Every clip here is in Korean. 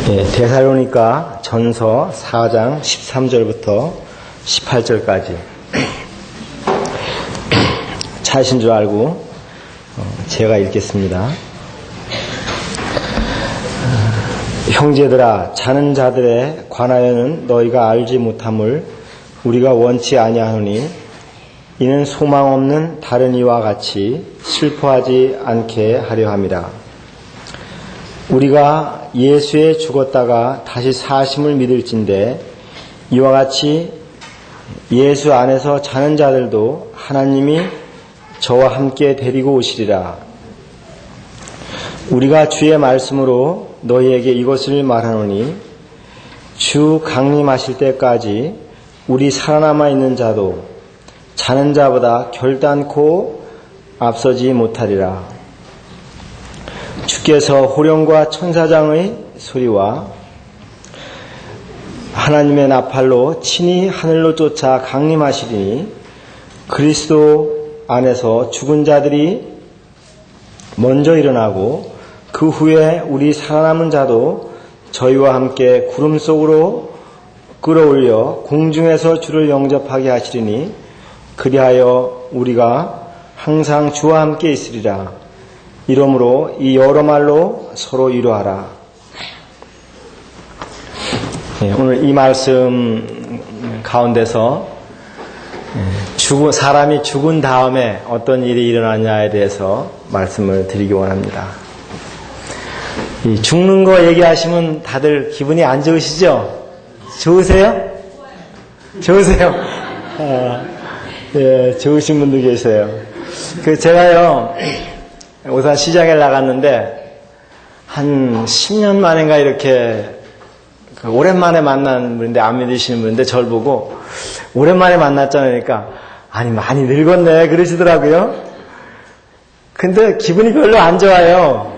데살로니가 전서 4장 13절부터 18절까지 차이신 줄 알고 제가 읽겠습니다. 형제들아, 자는 자들에 관하여는 너희가 알지 못함을 우리가 원치 아니하노니 이는 소망 없는 다른 이와 같이 슬퍼하지 않게 하려 함이라. 우리가 예수에 죽었다가 다시 사심을 믿을진대 이와 같이 예수 안에서 자는 자들도 하나님이 저와 함께 데리고 오시리라. 우리가 주의 말씀으로 너희에게 이것을 말하노니 주 강림하실 때까지 우리 살아남아 있는 자도 자는 자보다 결단코 앞서지 못하리라. 주께서 호령과 천사장의 소리와 하나님의 나팔로 친히 하늘로 쫓아 강림하시리니 그리스도 안에서 죽은 자들이 먼저 일어나고 그 후에 우리 살아남은 자도 저희와 함께 구름 속으로 끌어올려 공중에서 주를 영접하게 하시리니 그리하여 우리가 항상 주와 함께 있으리라. 이러므로 이 여러 말로 서로 위로하라. 오늘 이 말씀 가운데서 사람이 죽은 다음에 어떤 일이 일어나냐에 대해서 말씀을 드리기 원합니다. 죽는 거 얘기하시면 다들 기분이 안 좋으시죠? 좋으세요? 좋으세요? 예, 좋으신 분도 계세요. 제가요, 오산 시장에 나갔는데, 한 10년 만인가 이렇게, 오랜만에 만난 분인데, 안 믿으시는 분인데, 저를 보고, 오랜만에 만났잖아요. 그러니까, 아니, 많이 늙었네. 그러시더라고요. 근데 기분이 별로 안 좋아요.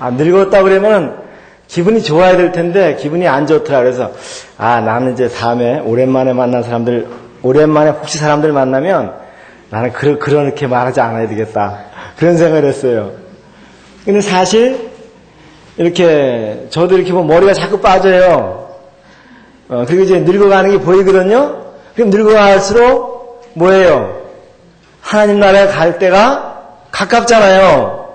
늙었다 그러면 기분이 좋아야 될 텐데, 기분이 안 좋더라. 그래서, 나는 이제 다음에 오랜만에 만난 사람들, 오랜만에 혹시 사람들 만나면, 나는 그렇게 말하지 않아야 되겠다. 그런 생각을 했어요. 근데 사실, 저도 이렇게 보면 머리가 자꾸 빠져요. 그리고 이제 늙어가는 게 보이거든요? 그럼 늙어갈수록 뭐예요? 하나님 나라에 갈 때가 가깝잖아요.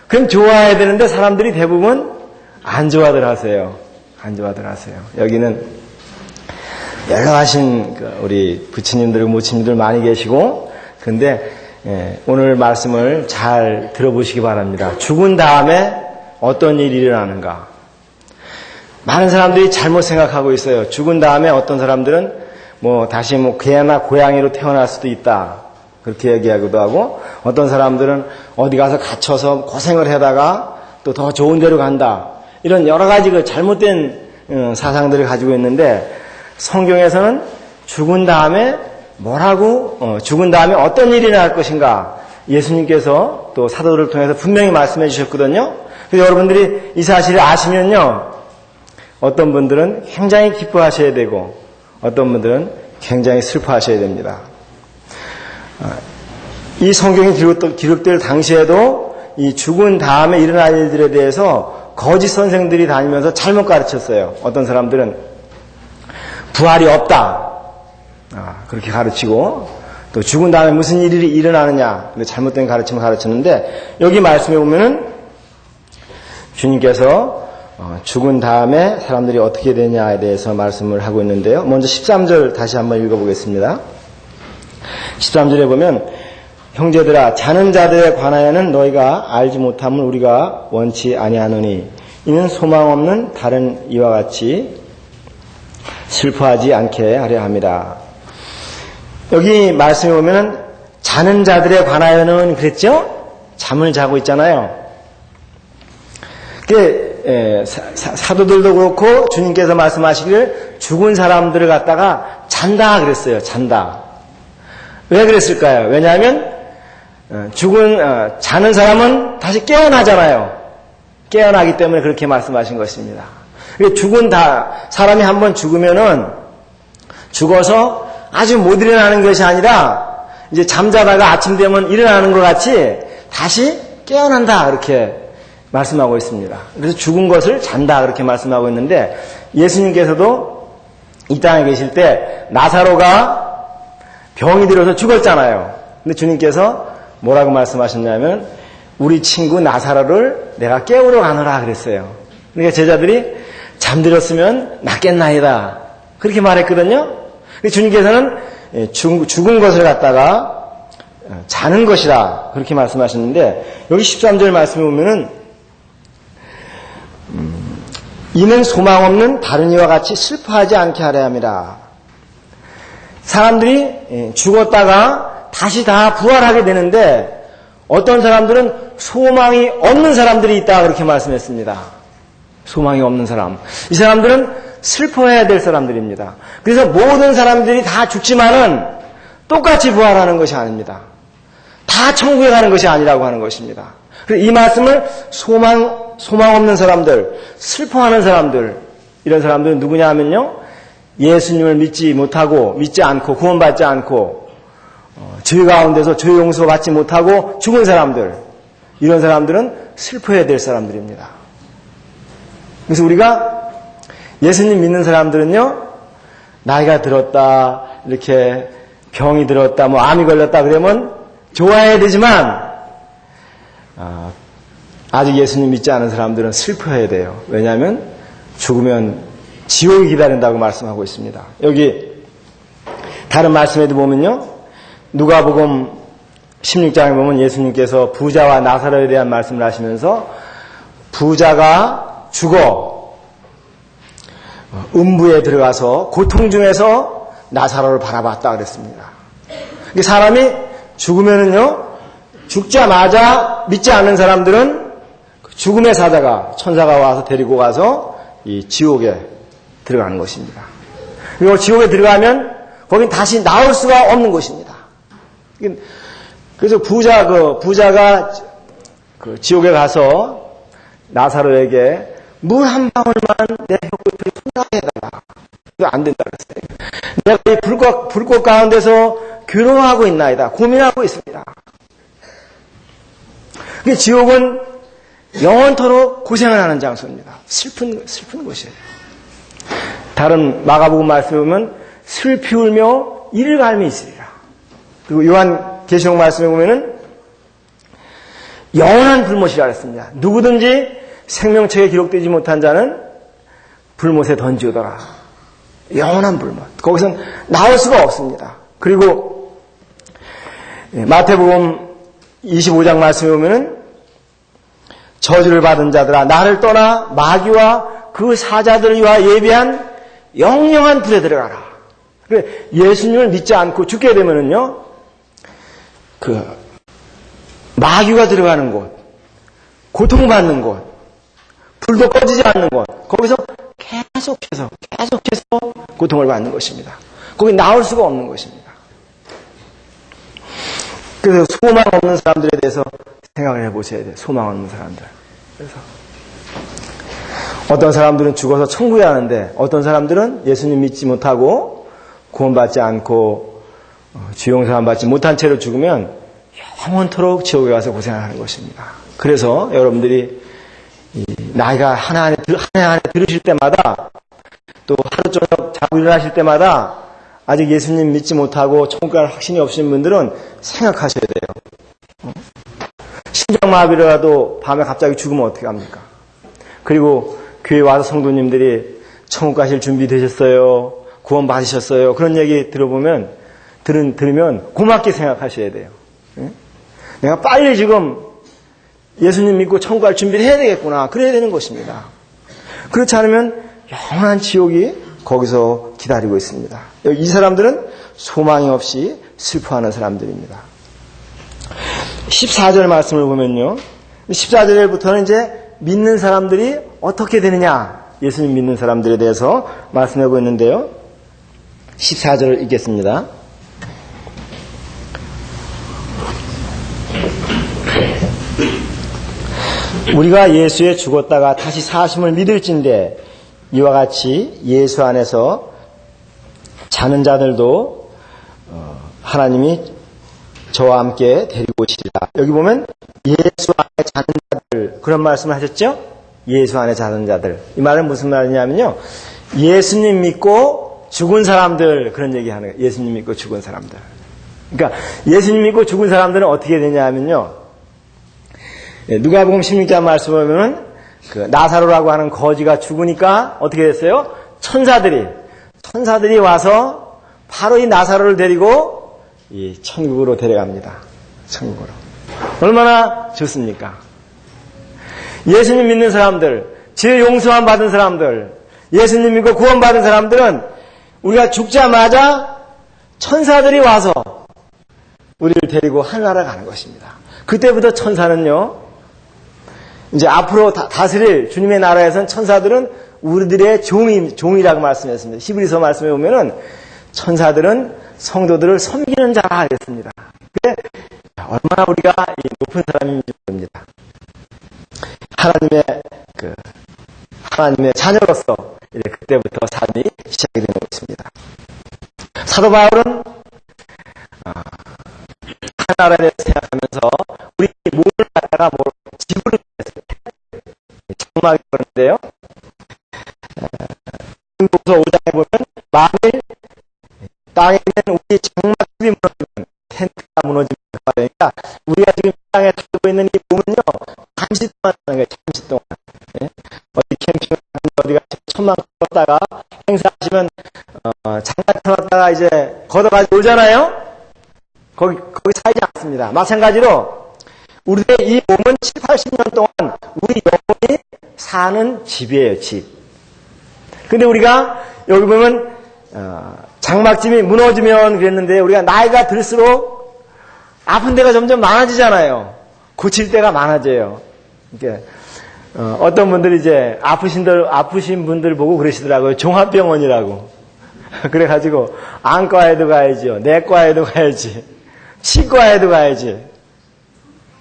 그럼 좋아해야 되는데 사람들이 대부분 안 좋아들 하세요. 안 좋아들 하세요. 여기는 연로하신 우리 부처님들, 모친님들 많이 계시고, 근데 오늘 말씀을 잘 들어보시기 바랍니다. 죽은 다음에 어떤 일이 일어나는가? 많은 사람들이 잘못 생각하고 있어요. 죽은 다음에 어떤 사람들은 다시 개나 고양이로 태어날 수도 있다. 그렇게 얘기하기도 하고, 어떤 사람들은 어디 가서 갇혀서 고생을 하다가 또 더 좋은 데로 간다. 이런 여러 가지 잘못된 사상들을 가지고 있는데, 성경에서는 죽은 다음에 죽은 다음에 어떤 일이 일어날 것인가? 예수님께서 또 사도들을 통해서 분명히 말씀해 주셨거든요. 그래서 여러분들이 이 사실을 아시면요, 어떤 분들은 굉장히 기뻐하셔야 되고 어떤 분들은 굉장히 슬퍼하셔야 됩니다. 이 성경이 기록될 당시에도 이 죽은 다음에 일어날 일들에 대해서 거짓 선생들이 다니면서 잘못 가르쳤어요. 어떤 사람들은 부활이 없다, 그렇게 가르치고, 또 죽은 다음에 무슨 일이 일어나느냐, 잘못된 가르침을 가르쳤는데, 여기 말씀에 보면은 주님께서 죽은 다음에 사람들이 어떻게 되냐에 대해서 말씀을 하고 있는데요. 먼저 13절 다시 한번 읽어보겠습니다. 13절에 보면, 형제들아, 자는 자들에 관하여는 너희가 알지 못함을 우리가 원치 아니하노니 이는 소망 없는 다른 이와 같이 슬퍼하지 않게 하려 함이라. 여기 말씀에 보면은 자는 자들에 관하여는 그랬죠? 잠을 자고 있잖아요. 사도들도 그렇고 주님께서 말씀하시기를 죽은 사람들을 갖다가 잔다 그랬어요. 잔다. 왜 그랬을까요? 왜냐하면 자는 사람은 다시 깨어나잖아요. 깨어나기 때문에 그렇게 말씀하신 것입니다. 사람이 한번 죽으면은 죽어서 아주 못 일어나는 것이 아니라 이제 잠자다가 아침 되면 일어나는 것 같이 다시 깨어난다. 그렇게 말씀하고 있습니다. 그래서 죽은 것을 잔다 그렇게 말씀하고 있는데 예수님께서도 이 땅에 계실 때 나사로가 병이 들어서 죽었잖아요. 근데 주님께서 뭐라고 말씀하셨냐면 우리 친구 나사로를 내가 깨우러 가노라 그랬어요. 그러니까 제자들이 잠들었으면 낫겠나이다 그렇게 말했거든요. 주님께서는 죽은 것을 갖다가 자는 것이다 그렇게 말씀하셨는데 여기 13절 말씀에 보면은 이는 소망 없는 다른 이와 같이 슬퍼하지 않게 하려 함이라. 사람들이 죽었다가 다시 다 부활하게 되는데 어떤 사람들은 소망이 없는 사람들이 있다 그렇게 말씀했습니다. 소망이 없는 사람. 이 사람들은 슬퍼해야 될 사람들입니다. 그래서 모든 사람들이 다 죽지만은 똑같이 부활하는 것이 아닙니다. 다 천국에 가는 것이 아니라고 하는 것입니다. 그래서 이 말씀을 소망 없는 사람들, 슬퍼하는 사람들, 이런 사람들은 누구냐 하면요. 예수님을 믿지 않고 구원받지 않고 죄 가운데서 죄 용서 받지 못하고 죽은 사람들, 이런 사람들은 슬퍼해야 될 사람들입니다. 그래서 우리가 예수님 믿는 사람들은요, 나이가 들었다, 이렇게 병이 들었다, 뭐 암이 걸렸다 그러면 좋아해야 되지만 아직 예수님 믿지 않은 사람들은 슬퍼해야 돼요. 왜냐하면 죽으면 지옥이 기다린다고 말씀하고 있습니다. 여기 다른 말씀에도 보면요. 누가복음 16장에 보면 예수님께서 부자와 나사로에 대한 말씀을 하시면서 부자가 죽어 음부에 들어가서 고통 중에서 나사로를 바라봤다 그랬습니다. 사람이 죽으면은요, 죽자마자 믿지 않는 사람들은 죽음의 사자가, 천사가 와서 데리고 가서 이 지옥에 들어가는 것입니다. 그리고 지옥에 들어가면 거긴 다시 나올 수가 없는 것입니다. 그래서 부자가 그 지옥에 가서 나사로에게 물 한 방울만 내 혀끝을 손상해달라. 이거 안 된다 그랬어요. 내가 이 불꽃 가운데서 괴로워하고 있나이다. 고민하고 있습니다. 지옥은 영원토록 고생을 하는 장소입니다. 슬픈 곳이에요. 다른 마가복음 말씀에 보면 슬피 울며 이를 갈미 있으리라. 그리고 요한 계시록 말씀에 보면은 영원한 불못이라 했습니다. 누구든지 생명책에 기록되지 못한 자는 불못에 던지오더라. 영원한 불못. 거기선 나올 수가 없습니다. 그리고 마태복음 25장 말씀에 보면은 저주를 받은 자들아 나를 떠나 마귀와 그 사자들을 위하여 예비한 영영한 불에 들어가라. 예수님을 믿지 않고 죽게 되면은요, 그 마귀가 들어가는 곳, 고통받는 곳, 불도 꺼지지 않는 곳, 거기서 계속해서 고통을 받는 것입니다. 거기 나올 수가 없는 것입니다. 그래서 소망 없는 사람들에 대해서 생각을 해보셔야 돼요. 소망 없는 사람들. 그래서 어떤 사람들은 죽어서 천국에 가는데 어떤 사람들은 예수님 믿지 못하고 구원받지 않고 주용서만 받지 못한 채로 죽으면 영원토록 지옥에 가서 고생을 하는 것입니다. 그래서 여러분들이 나이가 하나 들으실 때마다 또 하루 종일 자고 일어나실 때마다 아직 예수님 믿지 못하고 천국 갈 확신이 없으신 분들은 생각하셔야 돼요. 심장마비라도 밤에 갑자기 죽으면 어떻게 합니까? 그리고 교회 와서 성도님들이 천국 가실 준비 되셨어요? 구원 받으셨어요? 그런 얘기 들으면 고맙게 생각하셔야 돼요. 내가 빨리 지금 예수님 믿고 천국 갈 준비를 해야 되겠구나. 그래야 되는 것입니다. 그렇지 않으면 영원한 지옥이 거기서 기다리고 있습니다. 이 사람들은 소망이 없이 슬퍼하는 사람들입니다. 14절 말씀을 보면요. 14절부터는 이제 믿는 사람들이 어떻게 되느냐, 예수님 믿는 사람들에 대해서 말씀하고 있는데요. 14절을 읽겠습니다. 우리가 예수에 죽었다가 다시 사심을 믿을진대 이와 같이 예수 안에서 자는 자들도 하나님이 저와 함께 데리고 오시리라. 여기 보면 예수 안에 자는 자들, 그런 말씀을 하셨죠? 예수 안에 사는 자들. 이 말은 무슨 말이냐면요. 예수님 믿고 죽은 사람들, 그런 얘기 하는 거예요. 예수님 믿고 죽은 사람들. 그러니까 예수님 믿고 죽은 사람들은 어떻게 되냐 하면요. 누가복음 16장 말씀을 보면은 그 나사로라고 하는 거지가 죽으니까 어떻게 됐어요? 천사들이 와서 바로 이 나사로를 데리고 이 천국으로 데려갑니다. 천국으로. 얼마나 좋습니까? 예수님 믿는 사람들, 죄 용서함 받은 사람들, 예수님 믿고 구원받은 사람들은 우리가 죽자마자 천사들이 와서 우리를 데리고 하늘나라 가는 것입니다. 그때부터 천사는요, 이제 앞으로 다스릴 주님의 나라에선 천사들은 우리들의 종이라고 말씀했습니다. 히브리서 말씀에 보면은 천사들은 성도들을 섬기는 자라 하겠습니다. 그게 얼마나 우리가 높은 사람인지 모릅니다. 하나님의 자녀로서 이제 그때부터 삶이 시작이 되는 것입니다. 사도 바울은 하나님에 대해서 생각하면서 우리 몸을 갖다가 지구를 장막이 그러는데요. 도서 5장에 보면 만일 땅에 있는 우리 장막집이 무너지면 텐트가 무너지면 그러니까 우리가 지금 땅에 살고 있는 이 몸은요 잠시 동안 하는 거예요. 잠시 동안. 예? 어디 캠핑 어디가 천막 걷다가 행사하시면 장막 털었다가 이제 걷어가지고 오잖아요. 거기 살지 않습니다. 마찬가지로 우리의 이 몸은 7, 80년 동안 우리 영혼이 사는 집이에요. 집. 근데 우리가 여기 보면 장막집이 무너지면 그랬는데 우리가 나이가 들수록 아픈 데가 점점 많아지잖아요. 고칠 데가 많아져요. 그러니까 어떤 분들이 이제 아프신 분들 보고 그러시더라고요. 종합병원이라고. 그래가지고 안과에도 가야죠. 내과에도 가야지. 치과에도 가야지.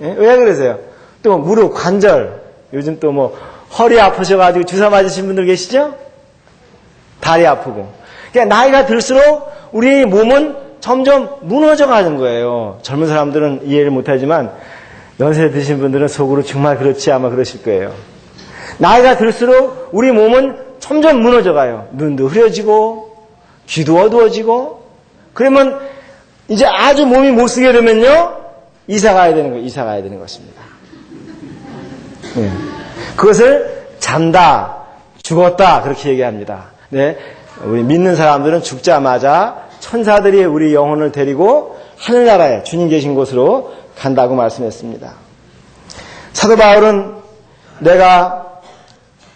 예? 왜 그러세요? 또 무릎, 관절. 요즘 또 뭐 허리 아프셔가지고 주사 맞으신 분들 계시죠? 다리 아프고. 그러니까 나이가 들수록 우리 몸은 점점 무너져 가는 거예요. 젊은 사람들은 이해를 못하지만 연세 드신 분들은 속으로 정말 그렇지 아마 그러실 거예요. 나이가 들수록 우리 몸은 점점 무너져 가요. 눈도 흐려지고 귀도 어두워지고 그러면 이제 아주 몸이 못 쓰게 되면요. 이사 가야 되는 거예요. 이사 가야 되는 것입니다. 네. 그것을 잔다, 죽었다 그렇게 얘기합니다. 네. 우리 믿는 사람들은 죽자마자 천사들이 우리 영혼을 데리고 하늘나라에 주님 계신 곳으로 간다고 말씀했습니다. 사도 바울은 내가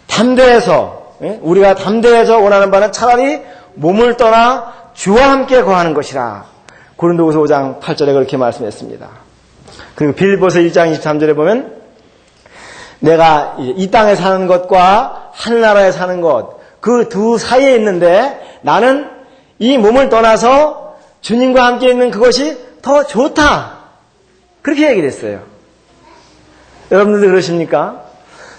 담대해서 우리가 담대해서 원하는 바는 차라리 몸을 떠나 주와 함께 거하는 것이라. 고린도후서 5장 8절에 그렇게 말씀했습니다. 그리고 빌립보서 1장 23절에 보면 내가 이 땅에 사는 것과 하늘나라에 사는 것 그 두 사이에 있는데 나는 이 몸을 떠나서 주님과 함께 있는 그것이 더 좋다. 그렇게 얘기를 했어요. 여러분들도 그러십니까?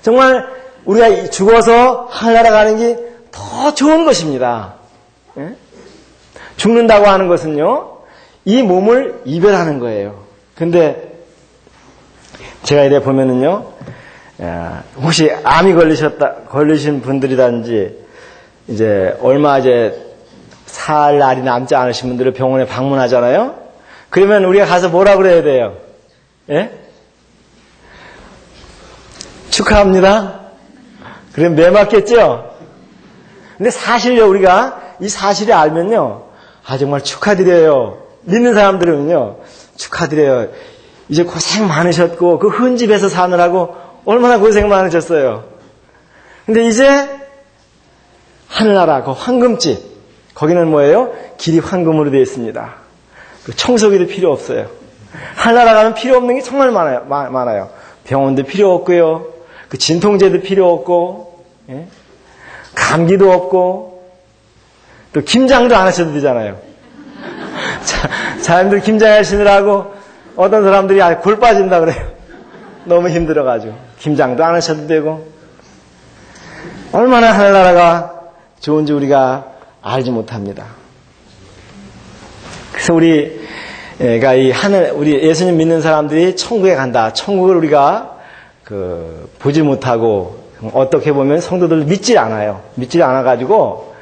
정말 우리가 죽어서 하늘나라 가는 게 더 좋은 것입니다. 예? 죽는다고 하는 것은요. 이 몸을 이별하는 거예요. 근데 제가 이래 보면은요. 혹시 암이 걸리신 분들이든지 이제 얼마 이제 살 날이 남지 않으신 분들을 병원에 방문하잖아요. 그러면 우리가 가서 뭐라 그래야 돼요? 예? 축하합니다. 그럼 매 맞겠죠? 근데 사실요, 우리가 이 사실을 알면요. 정말 축하드려요. 믿는 사람들은요, 축하드려요. 이제 고생 많으셨고, 그 흔집에서 사느라고 얼마나 고생 많으셨어요. 근데 이제 하늘나라, 그 황금집, 거기는 뭐예요? 길이 황금으로 되어 있습니다. 청소기도 필요 없어요. 하늘나라 가면 필요 없는 게 정말 많아요. 병원도 필요 없고요. 그 진통제도 필요 없고, 예? 감기도 없고, 또 김장도 안 하셔도 되잖아요. 사람들 김장하시느라고 어떤 사람들이 골 빠진다 그래요. 너무 힘들어가지고. 김장도 안 하셔도 되고. 얼마나 하늘나라가 좋은지 우리가 알지 못합니다. 그래서 우리 예수님 믿는 사람들이 천국에 간다. 천국을 우리가 보지 못하고 어떻게 보면 성도들 믿질 않아요. 믿질 않아가지고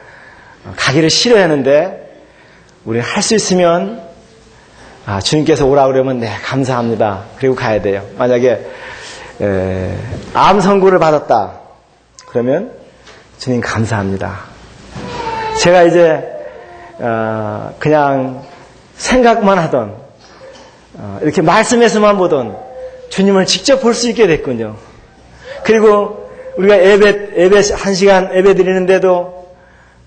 가기를 싫어하는데 우리는 할 수 있으면 주님께서 오라 그러면 네 감사합니다. 그리고 가야 돼요. 만약에 암 선고를 받았다 그러면 주님 감사합니다. 제가 이제 그냥 생각만 하던 이렇게 말씀에서만 보던 주님을 직접 볼 수 있게 됐군요. 그리고 우리가 예배 1시간 예배 드리는데도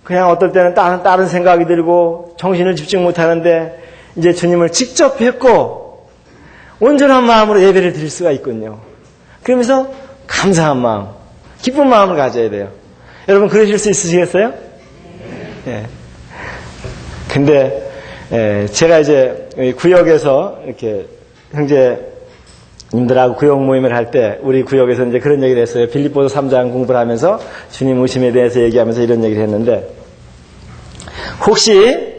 그냥 어떨 때는 다른 생각이 들고 정신을 집중 못하는데 이제 주님을 직접 뵙고 온전한 마음으로 예배를 드릴 수가 있군요. 그러면서 감사한 마음, 기쁜 마음을 가져야 돼요. 여러분 그러실 수 있으시겠어요? 예. 근데 제가 이제 구역에서 이렇게 형제님들하고 구역 모임을 할 때 우리 구역에서 이제 그런 얘기를 했어요. 빌립보서 3장 공부를 하면서 주님 오심에 대해서 얘기하면서 이런 얘기를 했는데 혹시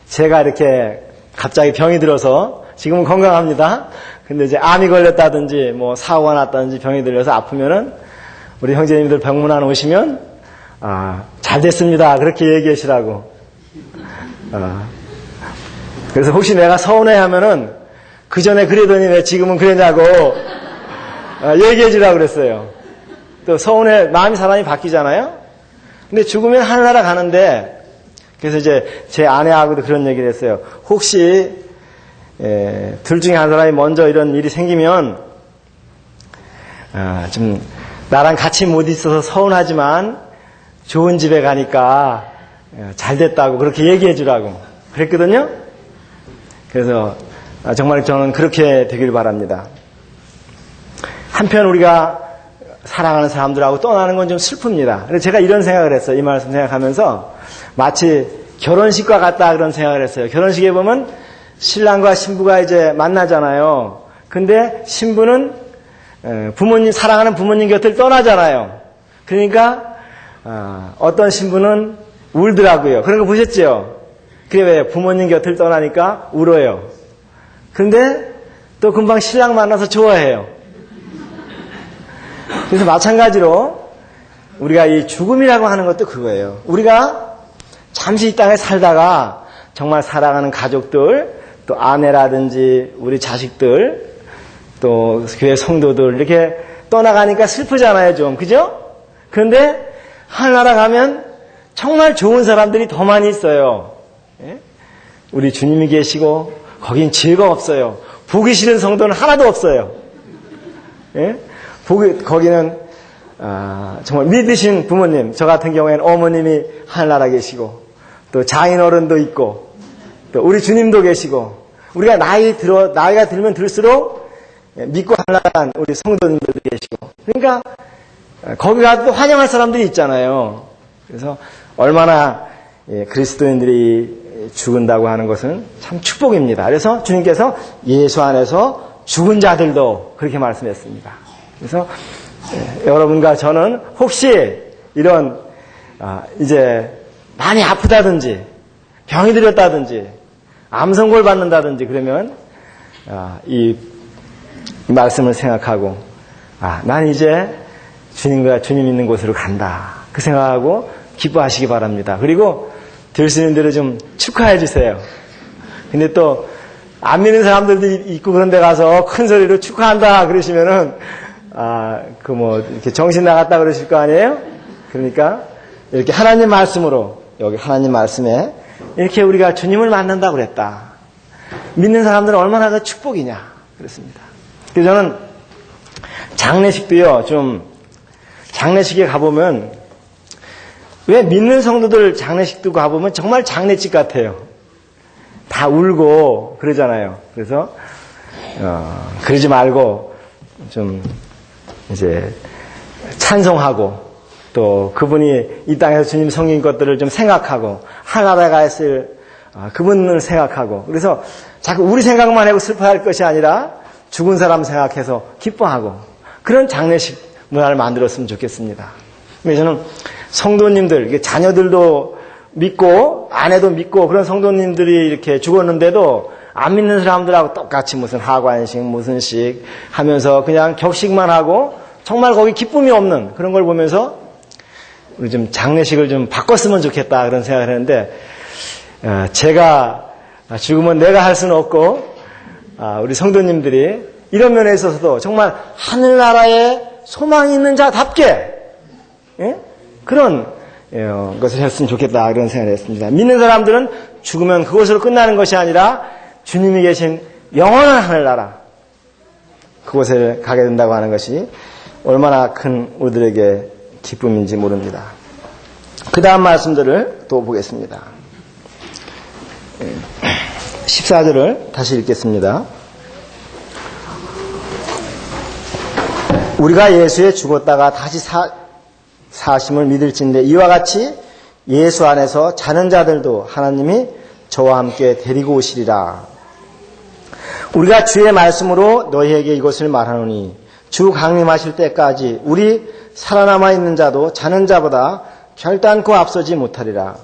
제가 이렇게 갑자기 병이 들어서 지금은 건강합니다. 근데 이제 암이 걸렸다든지 뭐 사고가 났다든지 병이 들려서 아프면은 우리 형제님들 병문안 오시면 잘 됐습니다. 그렇게 얘기하시라고. 그래서 혹시 내가 서운해하면은 그 전에 그러더니 왜 지금은 그러냐고 얘기해 주라고 그랬어요. 또 마음이 사람이 바뀌잖아요. 근데 죽으면 하늘나라 가는데 그래서 이제 제 아내하고도 그런 얘기를 했어요. 혹시 둘 중에 한 사람이 먼저 이런 일이 생기면 좀 나랑 같이 못 있어서 서운하지만 좋은 집에 가니까 잘 됐다고 그렇게 얘기해 주라고 그랬거든요. 그래서 정말 저는 그렇게 되길 바랍니다. 한편 우리가 사랑하는 사람들하고 떠나는 건 좀 슬픕니다. 그래서 제가 이런 생각을 했어요. 이 말씀 생각하면서 마치 결혼식과 같다 그런 생각을 했어요. 결혼식에 보면 신랑과 신부가 이제 만나잖아요. 근데 신부는 사랑하는 부모님 곁을 떠나잖아요. 그러니까 어떤 신부는 울더라고요. 그런 거 보셨죠? 그게 왜 부모님 곁을 떠나니까 울어요. 근데 또 금방 신랑 만나서 좋아해요. 그래서 마찬가지로 우리가 이 죽음이라고 하는 것도 그거예요. 우리가 잠시 이 땅에 살다가 정말 사랑하는 가족들, 또 아내라든지 우리 자식들, 또 교회 성도들 이렇게 떠나가니까 슬프잖아요, 좀. 그죠? 그런데 하늘나라 가면 정말 좋은 사람들이 더 많이 있어요. 예? 우리 주님이 계시고 거긴 죄가 없어요. 보기 싫은 성도는 하나도 없어요. 예? 거기는 정말 믿으신 부모님, 저 같은 경우에는 어머님이 하늘나라 계시고 또 장인어른도 있고 또 우리 주님도 계시고 우리가 나이가 들면 들수록 믿고 하늘나라한 우리 성도님들도 계시고 그러니까 거기 가도 또 환영할 사람들이 있잖아요. 그래서 얼마나 그리스도인들이 죽은다고 하는 것은 참 축복입니다. 그래서 주님께서 예수 안에서 죽은 자들도 그렇게 말씀했습니다. 그래서 여러분과 저는 혹시 이런 이제 많이 아프다든지 병이 들었다든지 암 선고를 받는다든지 그러면 이 말씀을 생각하고 난 이제 주님 있는 곳으로 간다. 그 생각하고 기뻐하시기 바랍니다. 그리고 될 수 있는 대로 좀 축하해 주세요. 근데 또 안 믿는 사람들도 있고 그런 데 가서 큰 소리로 축하한다 그러시면은 이렇게 정신 나갔다 그러실 거 아니에요? 그러니까 이렇게 하나님 말씀으로 여기 하나님 말씀에 이렇게 우리가 주님을 만난다고 그랬다. 믿는 사람들은 얼마나 그 축복이냐 그렇습니다. 그래서 저는 장례식도요 장례식에 가보면 왜 믿는 성도들 장례식도 가보면 정말 장례집 같아요. 다 울고 그러잖아요. 그래서 그러지 말고 좀 이제 찬송하고 또 그분이 이 땅에서 주님 섬긴 것들을 좀 생각하고 하나라에 갔을 그분을 생각하고 그래서 자꾸 우리 생각만 하고 슬퍼할 것이 아니라 죽은 사람 생각해서 기뻐하고 그런 장례식 문화를 만들었으면 좋겠습니다. 그래서 저는 성도님들, 자녀들도 믿고 아내도 믿고 그런 성도님들이 이렇게 죽었는데도 안 믿는 사람들하고 똑같이 무슨 하관식, 무슨 식 하면서 그냥 격식만 하고 정말 거기 기쁨이 없는 그런 걸 보면서 우리 좀 장례식을 좀 바꿨으면 좋겠다 그런 생각을 했는데 제가 죽으면 내가 할 수는 없고 우리 성도님들이 이런 면에 있어서도 정말 하늘나라에 소망이 있는 자답게 그런 것을 했으면 좋겠다 그런 생각을 했습니다. 믿는 사람들은 죽으면 그것으로 끝나는 것이 아니라 주님이 계신 영원한 하늘나라 그곳에 가게 된다고 하는 것이 얼마나 큰 우리들에게 기쁨인지 모릅니다. 그 다음 말씀들을 또 보겠습니다. 14절을 다시 읽겠습니다. 우리가 예수에 죽었다가 다시 사심을 믿을진데 이와 같이 예수 안에서 자는 자들도 하나님이 저와 함께 데리고 오시리라. 우리가 주의 말씀으로 너희에게 이것을 말하노니 주 강림하실 때까지 우리 살아남아 있는 자도 자는 자보다 결단코 앞서지 못하리라.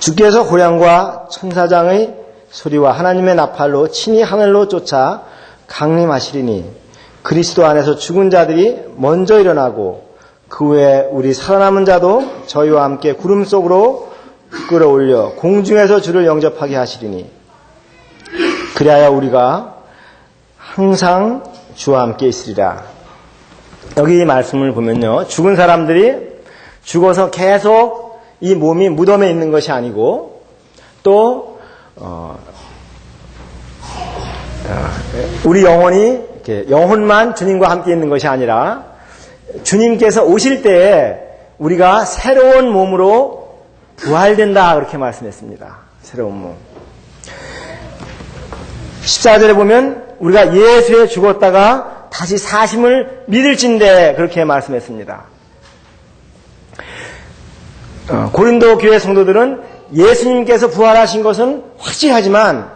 주께서 호령과 천사장의 소리와 하나님의 나팔로 친히 하늘로 쫓아 강림하시리니 그리스도 안에서 죽은 자들이 먼저 일어나고 그 후에 우리 살아남은 자도 저희와 함께 구름 속으로 끌어올려 공중에서 주를 영접하게 하시리니 그리하여 우리가 항상 주와 함께 있으리라. 여기 이 말씀을 보면요, 죽은 사람들이 죽어서 계속 이 몸이 무덤에 있는 것이 아니고 또 우리 영혼이 이렇게 영혼만 주님과 함께 있는 것이 아니라 주님께서 오실 때에 우리가 새로운 몸으로 부활된다 그렇게 말씀했습니다. 새로운 몸. 14절에 보면 우리가 예수에 죽었다가 다시 사심을 믿을진대 그렇게 말씀했습니다. 고린도 교회 성도들은 예수님께서 부활하신 것은 확실하지만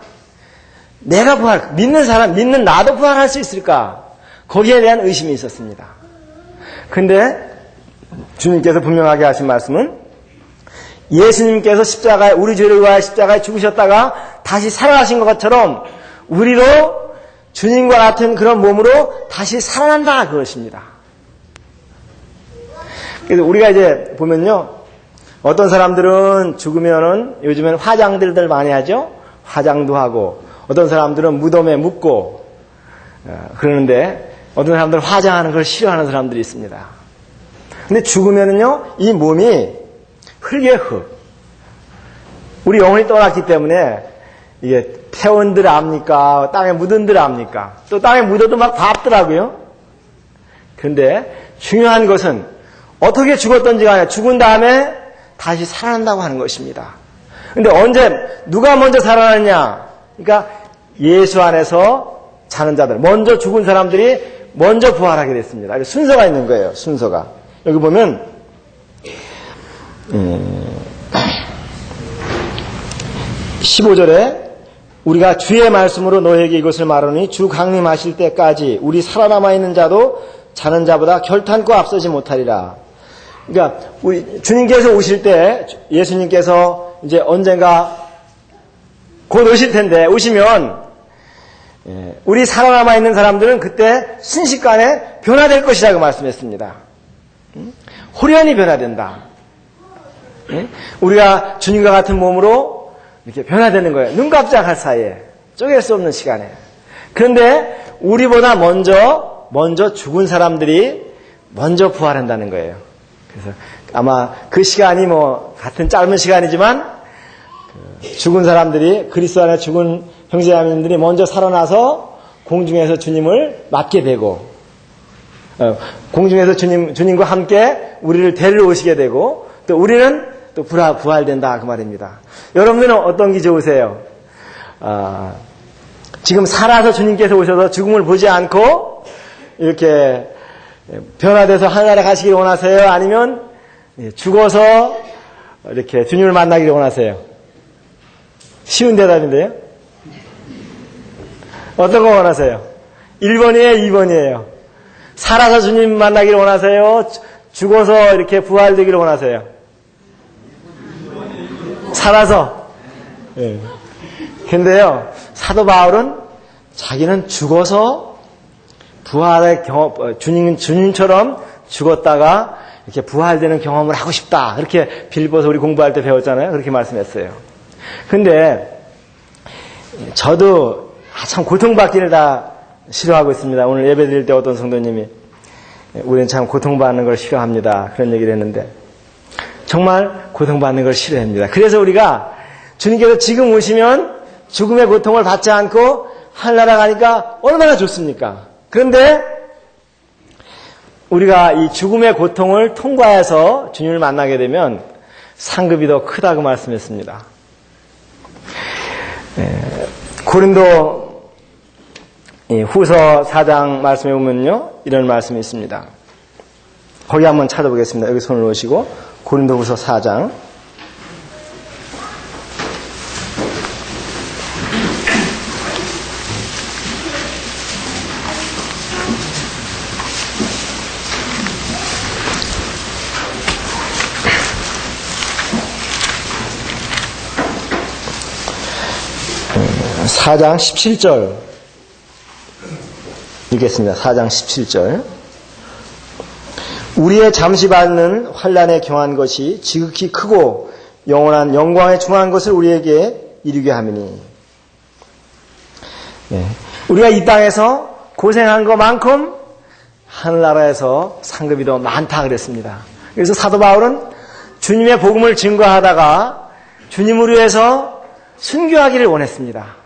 내가 믿는 사람, 믿는 나도 부활할 수 있을까? 거기에 대한 의심이 있었습니다. 근데 주님께서 분명하게 하신 말씀은 예수님께서 십자가에, 우리 죄를 위하여 십자가에 죽으셨다가 다시 살아나신 것처럼 우리로 주님과 같은 그런 몸으로 다시 살아난다 그것입니다. 그래서 우리가 이제 보면요, 어떤 사람들은 죽으면은 요즘에는 화장들을 많이 하죠. 화장도 하고 어떤 사람들은 무덤에 묻고 그러는데 어떤 사람들은 화장하는 걸 싫어하는 사람들이 있습니다. 근데 죽으면은요, 이 몸이 흙의 흙. 우리 영혼이 떠났기 때문에 이게 태원들 압니까? 땅에 묻은들 압니까? 또 땅에 묻어도 막 밟더라고요. 그런데 중요한 것은 어떻게 죽었던지 간에 죽은 다음에 다시 살아난다고 하는 것입니다. 근데 언제, 누가 먼저 살아나느냐? 그러니까 예수 안에서 자는 자들, 먼저 죽은 사람들이 먼저 부활하게 됐습니다. 순서가 있는 거예요, 순서가. 여기 보면, 15절에 우리가 주의 말씀으로 너에게 이것을 말하니 주 강림하실 때까지 우리 살아남아 있는 자도 자는 자보다 결탄코 앞서지 못하리라. 그러니까 우리 주님께서 오실 때 예수님께서 이제 언젠가 곧 오실 텐데 오시면 우리 살아남아 있는 사람들은 그때 순식간에 변화될 것이라고 말씀했습니다. 호련히 변화된다. 우리가 주님과 같은 몸으로 이렇게 변화되는 거예요. 눈 깜짝할 사이에, 쪼갤 수 없는 시간에. 그런데 우리보다 먼저 죽은 사람들이 먼저 부활한다는 거예요. 그래서 아마 그 시간이 같은 짧은 시간이지만 죽은 사람들이, 그리스도 안에 죽은 형제자매님들이 먼저 살아나서 공중에서 주님을 맞게 되고 공중에서 주님과 함께 우리를 데리러 오시게 되고 또 우리는 또 부활된다 그 말입니다. 여러분들은 어떤 게 좋으세요? 지금 살아서 주님께서 오셔서 죽음을 보지 않고 이렇게 변화돼서 하늘나라 가시기를 원하세요? 아니면 죽어서 이렇게 주님을 만나기를 원하세요? 쉬운 대답인데요. 어떤 거 원하세요? 1번이에요? 2번이에요? 살아서 주님 만나기를 원하세요? 죽어서 이렇게 부활되기를 원하세요? 살아서. 네. 근데요, 사도 바울은 자기는 죽어서 부활의 주님처럼 죽었다가 이렇게 부활되는 경험을 하고 싶다. 그렇게 빌립보서 우리 공부할 때 배웠잖아요. 그렇게 말씀했어요. 근데 저도 참 고통받기를 다 싫어하고 있습니다. 오늘 예배 드릴 때 어떤 성도님이 우리는 참 고통받는 걸 싫어합니다. 그런 얘기를 했는데 정말 고통받는 걸 싫어합니다. 그래서 우리가 주님께서 지금 오시면 죽음의 고통을 받지 않고 하늘나라 가니까 얼마나 좋습니까? 그런데 우리가 이 죽음의 고통을 통과해서 주님을 만나게 되면 상급이 더 크다고 말씀했습니다. 고린도 후서 4장 말씀해 보면요, 이런 말씀이 있습니다. 거기 한번 찾아보겠습니다. 여기 손을 놓으시고 고린도 후서 4장 4장 17절 읽겠습니다. 4장 17절. 우리의 잠시 받는 환난에 경한 것이 지극히 크고 영원한 영광에 중한 것을 우리에게 이루게 하미니. 우리가 이 땅에서 고생한 것만큼 하늘나라에서 상급이 더 많다 그랬습니다. 그래서 사도 바울은 주님의 복음을 증거하다가 주님을 위해서 순교하기를 원했습니다.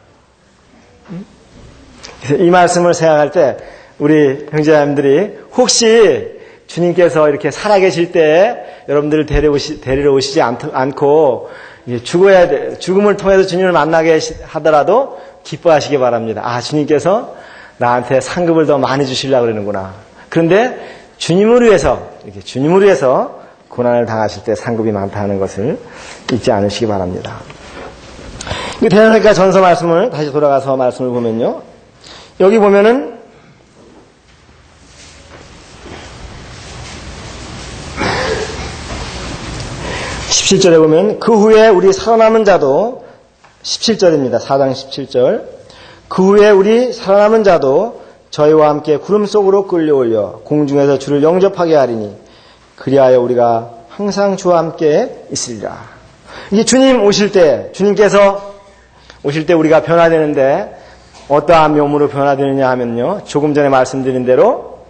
이 말씀을 생각할 때 우리 형제자매들이 혹시 주님께서 이렇게 살아계실 때 여러분들을 데리러 오시지 않고 죽음을 통해서 주님을 만나게 하더라도 기뻐하시기 바랍니다. 아, 주님께서 나한테 상급을 더 많이 주시려고 그러는구나. 그런데 주님을 위해서 고난을 당하실 때 상급이 많다는 것을 잊지 않으시기 바랍니다. 대사로니가 전서 말씀을 다시 돌아가서 말씀을 보면요. 여기 보면은 17절에 보면 그 후에 우리 살아남은 자도 17절입니다. 4장 17절. 그 후에 우리 살아남은 자도 저희와 함께 구름 속으로 끌려올려 공중에서 주를 영접하게 하리니 그리하여 우리가 항상 주와 함께 있으리라. 이게 주님 오실 때, 주님께서 오실 때 우리가 변화되는데 어떠한 몸으로 변화되느냐 하면요. 조금 전에 말씀드린 대로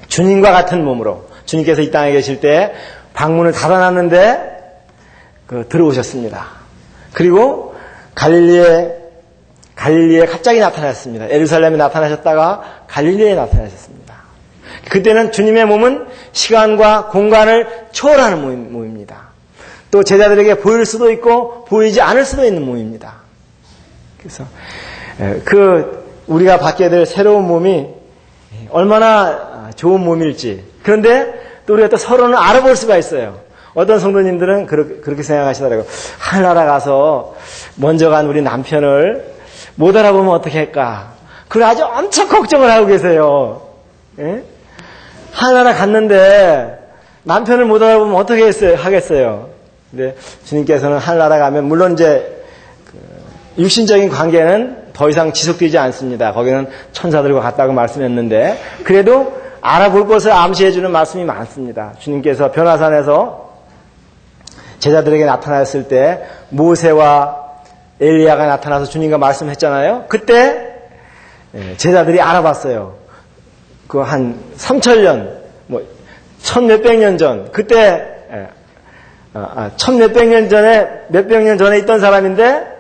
주님과 같은 몸으로 주님께서 이 땅에 계실 때 방문을 닫아놨는데 들어오셨습니다. 그리고 갈릴리에 갑자기 나타나셨습니다. 예루살렘에 나타나셨다가 갈릴리에 나타나셨습니다. 그때는 주님의 몸은 시간과 공간을 초월하는 몸입니다. 또 제자들에게 보일 수도 있고 보이지 않을 수도 있는 몸입니다. 그래서 우리가 받게 될 새로운 몸이 얼마나 좋은 몸일지. 그런데 또 우리가 또 서로는 알아볼 수가 있어요. 어떤 성도님들은 그렇게 생각하시더라고요. 하늘나라 가서 먼저 간 우리 남편을 못 알아보면 어떻게 할까? 그걸 아주 엄청 걱정을 하고 계세요. 예? 하늘나라 갔는데 남편을 못 알아보면 어떻게 하겠어요? 근데 주님께서는 하늘나라 가면 물론 이제 육신적인 관계는 더 이상 지속되지 않습니다. 거기는 천사들과 같다고 말씀했는데 그래도 알아볼 것을 암시해주는 말씀이 많습니다. 주님께서 변화산에서 제자들에게 나타났을 때 모세와 엘리야가 나타나서 주님과 말씀했잖아요. 그때 제자들이 알아봤어요. 그 한 3,000년, 천몇백 년 전, 그때 천몇백 년 전에 몇백 년 전에 있던 사람인데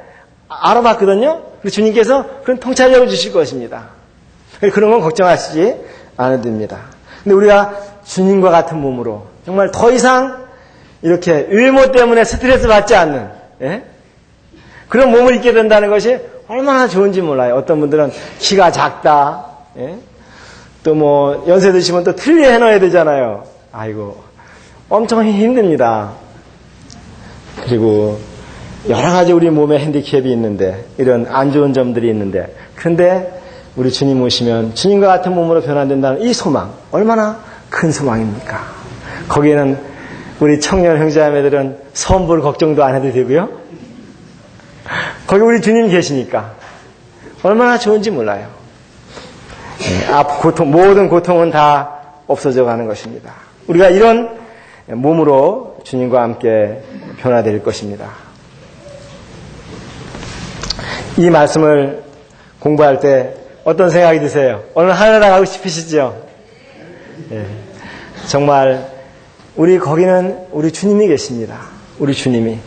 알아봤거든요. 그래서 주님께서 그런 통찰력을 주실 것입니다. 그런 건 걱정하시지 않아도 됩니다. 근데 우리가 주님과 같은 몸으로 정말 더 이상 이렇게 외모 때문에 스트레스 받지 않는 그런 몸을 입게 된다는 것이 얼마나 좋은지 몰라요. 어떤 분들은 키가 작다. 또 연세 드시면 또 틀니 해놔야 되잖아요. 아이고 엄청 힘듭니다. 그리고 여러 가지 우리 몸에 핸디캡이 있는데 이런 안 좋은 점들이 있는데 그런데 우리 주님 오시면 주님과 같은 몸으로 변화된다는 이 소망 얼마나 큰 소망입니까? 거기에는 우리 청년 형제자매들은 선불 걱정도 안 해도 되고요. 거기 우리 주님 계시니까 얼마나 좋은지 몰라요. 모든 고통은 다 없어져 가는 것입니다. 우리가 이런 몸으로 주님과 함께 변화될 것입니다. 이 말씀을 공부할 때 어떤 생각이 드세요? 오늘 하늘나라 가고 싶으시죠? 정말 거기는 우리 주님이 계십니다. 우리 주님이.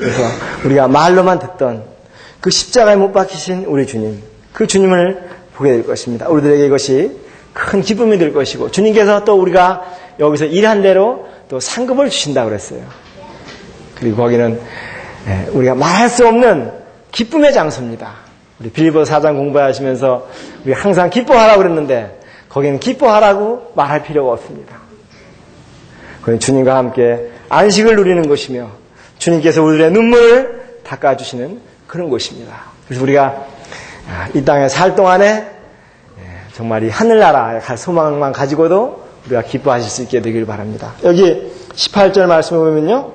그래서 우리가 말로만 듣던 그 십자가에 못 박히신 우리 주님, 그 주님을 보게 될 것입니다. 우리들에게 이것이 큰 기쁨이 될 것이고, 주님께서 또 우리가 여기서 일한 대로 또 상급을 주신다고 그랬어요. 그리고 거기는 우리가 말할 수 없는 기쁨의 장소입니다. 우리 빌립보서 4장 공부하시면서 우리 항상 기뻐하라고 그랬는데, 거기는 기뻐하라고 말할 필요가 없습니다. 거기는 주님과 함께 안식을 누리는 곳이며, 주님께서 우리의 눈물을 닦아주시는 그런 곳입니다. 그래서 우리가 이 땅에 살 동안에 정말 이 하늘나라에 갈 소망만 가지고도 우리가 기뻐하실 수 있게 되길 바랍니다. 여기 18절 말씀을 보면요,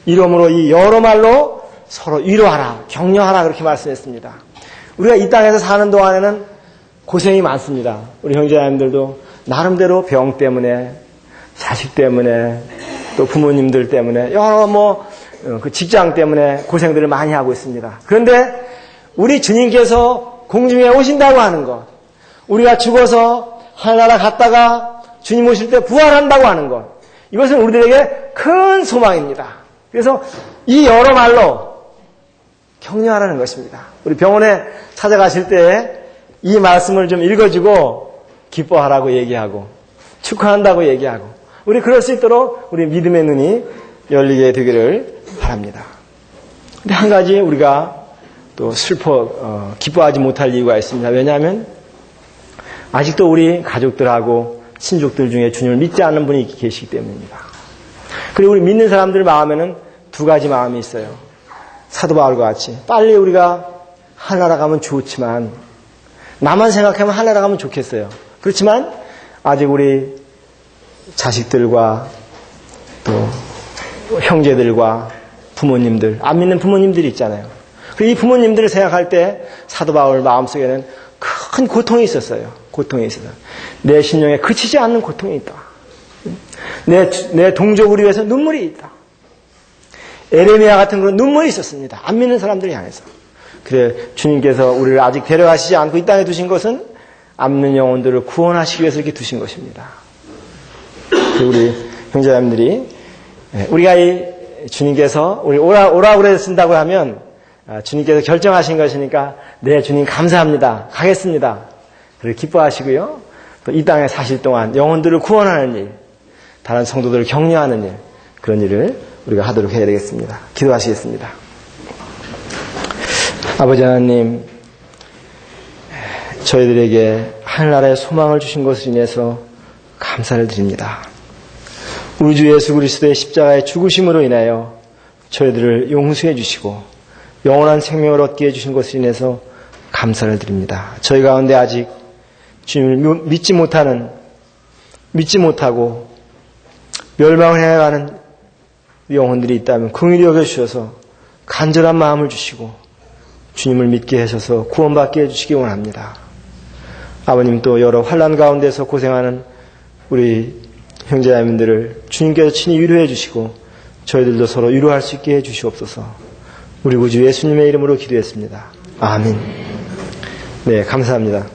이러므로 이 여러 말로 서로 위로하라, 격려하라, 그렇게 말씀했습니다. 우리가 이 땅에서 사는 동안에는 고생이 많습니다. 우리 형제자매들도 나름대로 병 때문에, 자식 때문에, 또 부모님들 때문에, 여러 그 직장 때문에 고생들을 많이 하고 있습니다. 그런데 우리 주님께서 공중에 오신다고 하는 것, 우리가 죽어서 하늘나라 갔다가 주님 오실 때 부활한다고 하는 것, 이것은 우리들에게 큰 소망입니다. 그래서 이 여러 말로 격려하라는 것입니다. 우리 병원에 찾아가실 때 이 말씀을 좀 읽어주고 기뻐하라고 얘기하고 축하한다고 얘기하고, 우리 그럴 수 있도록 우리 믿음의 눈이 열리게 되기를 바랍니다. 근데 한 가지 우리가 또 기뻐하지 못할 이유가 있습니다. 왜냐하면 아직도 우리 가족들하고 친족들 중에 주님을 믿지 않는 분이 계시기 때문입니다. 그리고 우리 믿는 사람들 마음에는 두 가지 마음이 있어요. 사도 바울과 같이 빨리 우리가 하늘나라 가면 좋지만, 나만 생각하면 하늘나라 가면 좋겠어요. 그렇지만 아직 우리 자식들과 또 형제들과 부모님들, 안 믿는 부모님들이 있잖아요. 이 부모님들을 생각할 때 사도 바울 마음속에는 큰 고통이 있었어요. 고통이 있어요. 내 심령에 그치지 않는 고통이 있다. 내 동족을 위해서 눈물이 있다. 에레미야 같은 그런 눈물이 있었습니다. 안 믿는 사람들을 향해서. 그래, 주님께서 우리를 아직 데려가시지 않고 이 땅에 두신 것은 안 믿는 영혼들을 구원하시기 위해서 이렇게 두신 것입니다. 우리 형제자매들이, 우리가 주님께서 우리 오라고 그랬다고 하면 주님께서 결정하신 것이니까, 네, 주님 감사합니다, 가겠습니다, 그렇게 기뻐하시고요. 또 이 땅에 사실 동안 영혼들을 구원하는 일, 다른 성도들을 격려하는 일, 그런 일을 우리가 하도록 해야 되겠습니다. 기도하시겠습니다. 아버지 하나님, 저희들에게 하늘나라의 소망을 주신 것을 인해서 감사를 드립니다. 우리 주 예수 그리스도의 십자가의 죽으심으로 인하여 저희들을 용서해 주시고 영원한 생명을 얻게 해주신 것을 인해서 감사를 드립니다. 저희 가운데 아직 주님을 믿지 못하고 멸망을 해가는 영혼들이 있다면 긍휼히 여겨주셔서 간절한 마음을 주시고 주님을 믿게 하셔서 구원받게 해주시기 원합니다. 아버님, 또 여러 환난 가운데서 고생하는 우리 형제자매들을 주님께서 친히 위로해 주시고 저희들도 서로 위로할 수 있게 해 주시옵소서. 우리 구주 예수님의 이름으로 기도했습니다. 아멘. 네, 감사합니다.